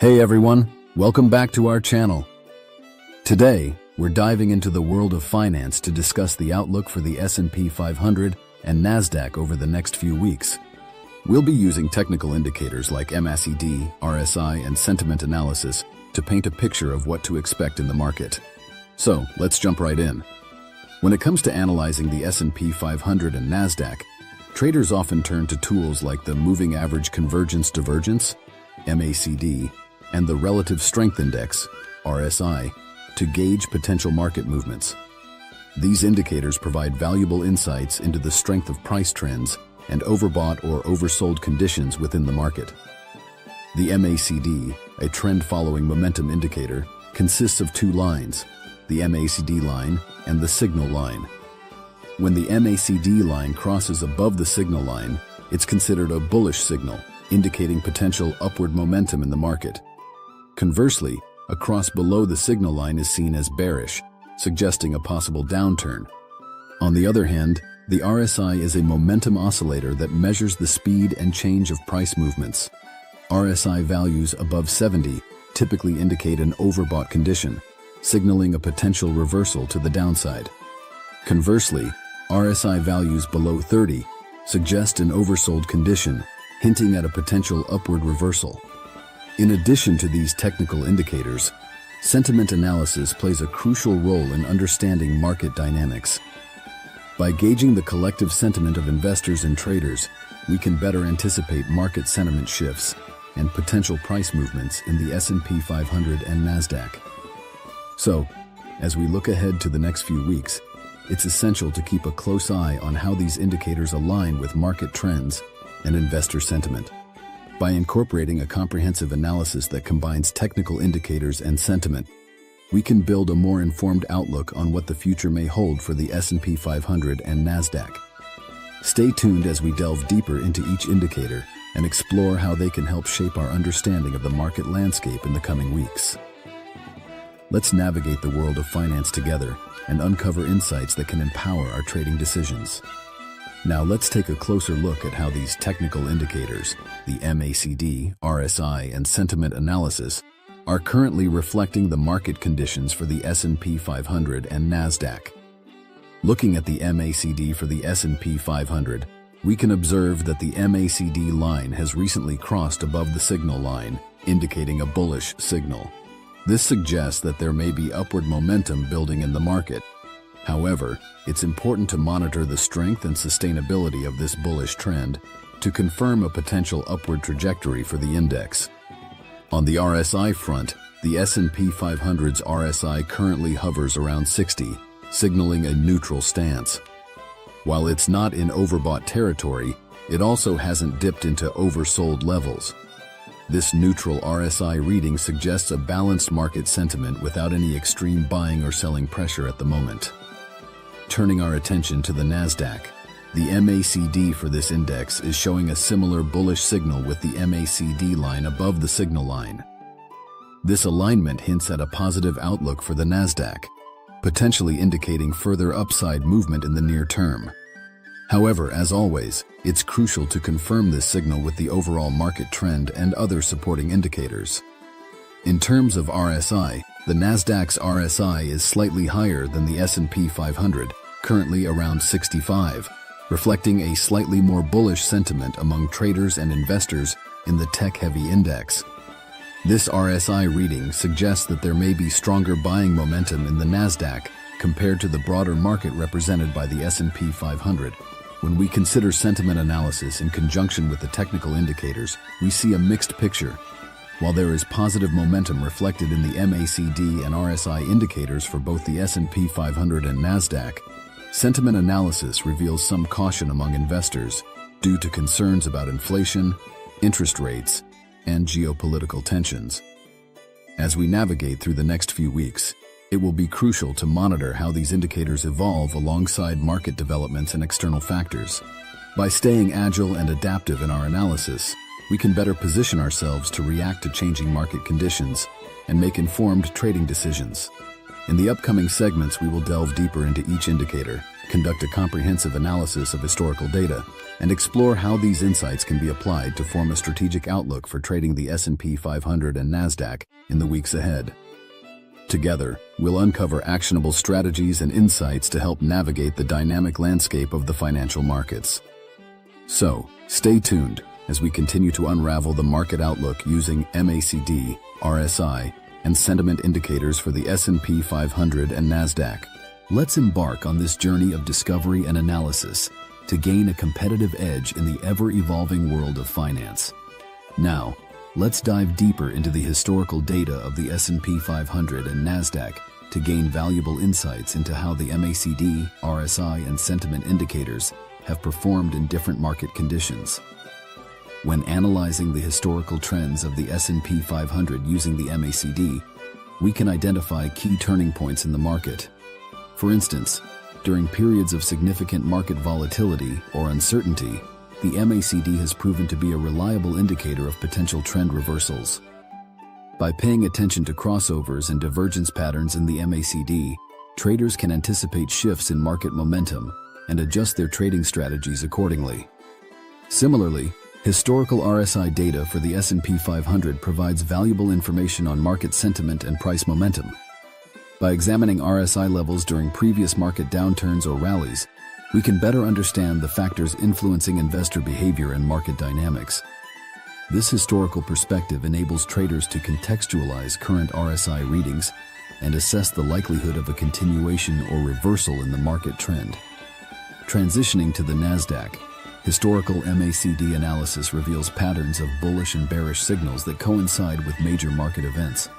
Hey everyone, welcome back to our channel. Today, we're diving into the world of finance to discuss the outlook for the S&P 500 and Nasdaq over the next few weeks. We'll be using technical indicators like MACD, RSI, and sentiment analysis to paint a picture of what to expect in the market. So, let's jump right in. When it comes to analyzing the S&P 500 and Nasdaq, traders often turn to tools like the Moving Average Convergence Divergence, MACD, and the Relative Strength Index, RSI, to gauge potential market movements. These indicators provide valuable insights into the strength of price trends and overbought or oversold conditions within the market. The MACD, a trend-following momentum indicator, consists of two lines, the MACD line and the signal line. When the MACD line crosses above the signal line, it's considered a bullish signal, indicating potential upward momentum in the market. Conversely, a cross below the signal line is seen as bearish, suggesting a possible downturn. On the other hand, the RSI is a momentum oscillator that measures the speed and change of price movements. RSI values above 70 typically indicate an overbought condition, signaling a potential reversal to the downside. Conversely, RSI values below 30 suggest an oversold condition, hinting at a potential upward reversal. In addition to these technical indicators, sentiment analysis plays a crucial role in understanding market dynamics. By gauging the collective sentiment of investors and traders, we can better anticipate market sentiment shifts and potential price movements in the S&P 500 and Nasdaq. So, as we look ahead to the next few weeks, it's essential to keep a close eye on how these indicators align with market trends and investor sentiment. By incorporating a comprehensive analysis that combines technical indicators and sentiment, we can build a more informed outlook on what the future may hold for the S&P 500 and Nasdaq. Stay tuned as we delve deeper into each indicator and explore how they can help shape our understanding of the market landscape in the coming weeks. Let's navigate the world of finance together and uncover insights that can empower our trading decisions. Now let's take a closer look at how these technical indicators, the MACD, RSI, and sentiment analysis, are currently reflecting the market conditions for the S&P 500 and Nasdaq. Looking at the MACD for the S&P 500, we can observe that the MACD line has recently crossed above the signal line, indicating a bullish signal. This suggests that there may be upward momentum building in the market. However, it's important to monitor the strength and sustainability of this bullish trend to confirm a potential upward trajectory for the index. On the RSI front, the S&P 500's RSI currently hovers around 60, signaling a neutral stance. While it's not in overbought territory, it also hasn't dipped into oversold levels. This neutral RSI reading suggests a balanced market sentiment without any extreme buying or selling pressure at the moment. Turning our attention to the Nasdaq, the MACD for this index is showing a similar bullish signal with the MACD line above the signal line. This alignment hints at a positive outlook for the Nasdaq, potentially indicating further upside movement in the near term. However, as always, it's crucial to confirm this signal with the overall market trend and other supporting indicators. In terms of RSI, the Nasdaq's RSI is slightly higher than the S&P 500, currently around 65, reflecting a slightly more bullish sentiment among traders and investors in the tech-heavy index. This RSI reading suggests that there may be stronger buying momentum in the Nasdaq compared to the broader market represented by the S&P 500. When we consider sentiment analysis in conjunction with the technical indicators, we see a mixed picture. While there is positive momentum reflected in the MACD and RSI indicators for both the S&P 500 and Nasdaq, sentiment analysis reveals some caution among investors due to concerns about inflation, interest rates, and geopolitical tensions. As we navigate through the next few weeks, it will be crucial to monitor how these indicators evolve alongside market developments and external factors. By staying agile and adaptive in our analysis, we can better position ourselves to react to changing market conditions and make informed trading decisions. In the upcoming segments, we will delve deeper into each indicator, conduct a comprehensive analysis of historical data, and explore how these insights can be applied to form a strategic outlook for trading the S&P 500 and Nasdaq in the weeks ahead. Together, we'll uncover actionable strategies and insights to help navigate the dynamic landscape of the financial markets. So, stay tuned as we continue to unravel the market outlook using MACD, RSI, and sentiment indicators for the S&P 500 and Nasdaq. Let's embark on this journey of discovery and analysis to gain a competitive edge in the ever-evolving world of finance. Now, let's dive deeper into the historical data of the S&P 500 and Nasdaq to gain valuable insights into how the MACD, RSI, and sentiment indicators have performed in different market conditions. When analyzing the historical trends of the S&P 500 using the MACD, we can identify key turning points in the market. For instance, during periods of significant market volatility or uncertainty, the MACD has proven to be a reliable indicator of potential trend reversals. By paying attention to crossovers and divergence patterns in the MACD, traders can anticipate shifts in market momentum and adjust their trading strategies accordingly. Similarly, historical RSI data for the S&P 500 provides valuable information on market sentiment and price momentum. By examining RSI levels during previous market downturns or rallies, we can better understand the factors influencing investor behavior and market dynamics. This historical perspective enables traders to contextualize current RSI readings and assess the likelihood of a continuation or reversal in the market trend. Transitioning to the Nasdaq, historical MACD analysis reveals patterns of bullish and bearish signals that coincide with major market events.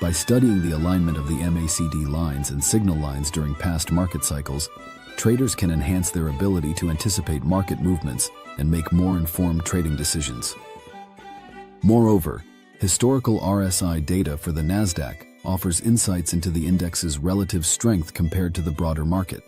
By studying the alignment of the MACD lines and signal lines during past market cycles, traders can enhance their ability to anticipate market movements and make more informed trading decisions. Moreover, historical RSI data for the Nasdaq offers insights into the index's relative strength compared to the broader market.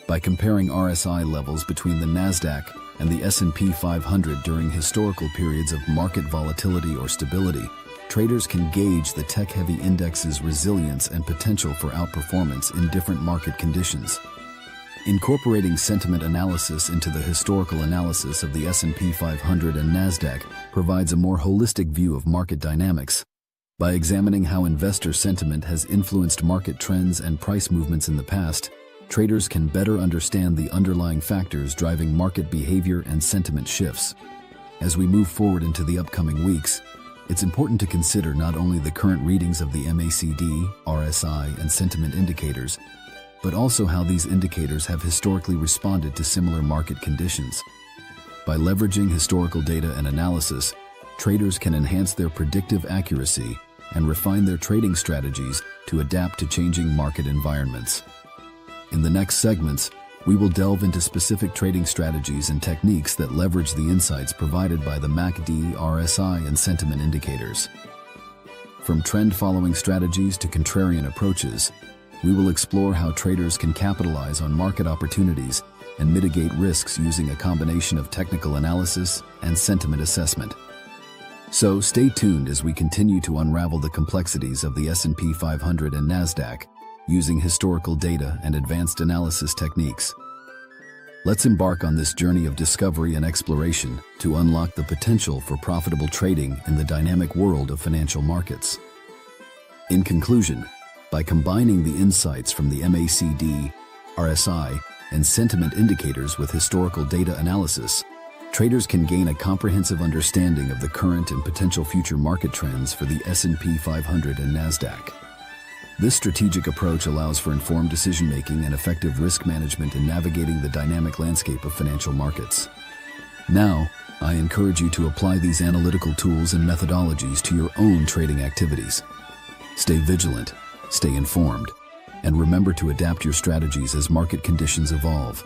By comparing RSI levels between the Nasdaq and the S&P 500 during historical periods of market volatility or stability, traders can gauge the tech-heavy index's resilience and potential for outperformance in different market conditions. Incorporating sentiment analysis into the historical analysis of the S&P 500 and Nasdaq provides a more holistic view of market dynamics. By examining how investor sentiment has influenced market trends and price movements in the past, traders can better understand the underlying factors driving market behavior and sentiment shifts. As we move forward into the upcoming weeks, it's important to consider not only the current readings of the MACD, RSI, and sentiment indicators, but also how these indicators have historically responded to similar market conditions. By leveraging historical data and analysis, traders can enhance their predictive accuracy and refine their trading strategies to adapt to changing market environments. In the next segments, we will delve into specific trading strategies and techniques that leverage the insights provided by the MACD, RSI, and sentiment indicators. From trend-following strategies to contrarian approaches, we will explore how traders can capitalize on market opportunities and mitigate risks using a combination of technical analysis and sentiment assessment. So stay tuned as we continue to unravel the complexities of the S&P 500 and Nasdaq using historical data and advanced analysis techniques. Let's embark on this journey of discovery and exploration to unlock the potential for profitable trading in the dynamic world of financial markets. In conclusion, by combining the insights from the MACD, RSI, and sentiment indicators with historical data analysis, traders can gain a comprehensive understanding of the current and potential future market trends for the S&P 500 and Nasdaq. This strategic approach allows for informed decision-making and effective risk management in navigating the dynamic landscape of financial markets. Now, I encourage you to apply these analytical tools and methodologies to your own trading activities. Stay vigilant, stay informed, and remember to adapt your strategies as market conditions evolve.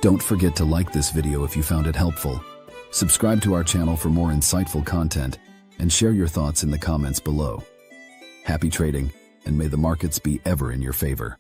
Don't forget to like this video if you found it helpful. Subscribe to our channel for more insightful content, and share your thoughts in the comments below. Happy trading, and may the markets be ever in your favor.